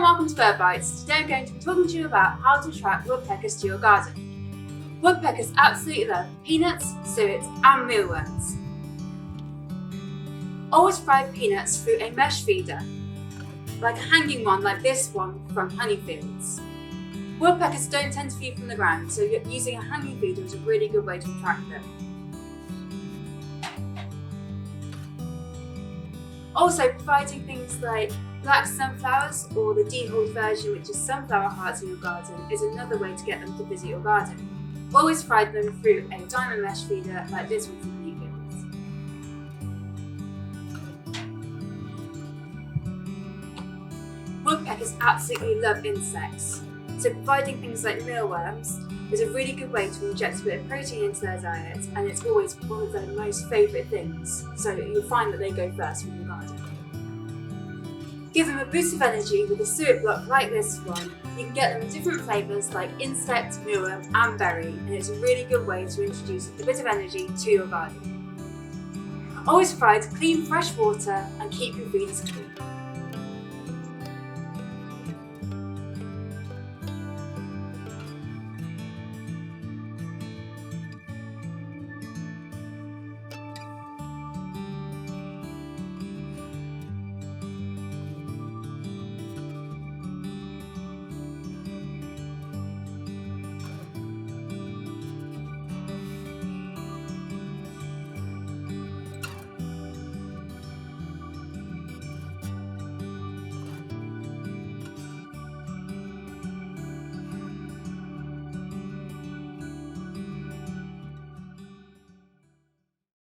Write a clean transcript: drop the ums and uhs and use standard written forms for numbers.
and welcome to Bird Bites. Today I'm going to be talking to you about how to attract woodpeckers to your garden. Woodpeckers absolutely love peanuts, suet and mealworms. Always fry peanuts through a mesh feeder, like a hanging one like this one from honeyfields. Woodpeckers don't tend to feed from the ground, so using a hanging feeder is a really good way to attract them. Also, providing things like black sunflowers or the dehulled version, which is sunflower hearts in your garden, is another way to get them to visit your garden. Always fry them through a diamond mesh feeder like this one from honeyfields. Woodpeckers absolutely love insects, so providing things like mealworms is a really good way to inject a bit of protein into their diet, and it's always one of their most favourite things, so you'll find that they go first from your garden. Give them a boost of energy with a suet block like this one. You can get them in different flavours like insect, mealworm and berry, and it's a really good way to introduce a bit of energy to your garden. Always provide clean fresh water and keep your feeders clean.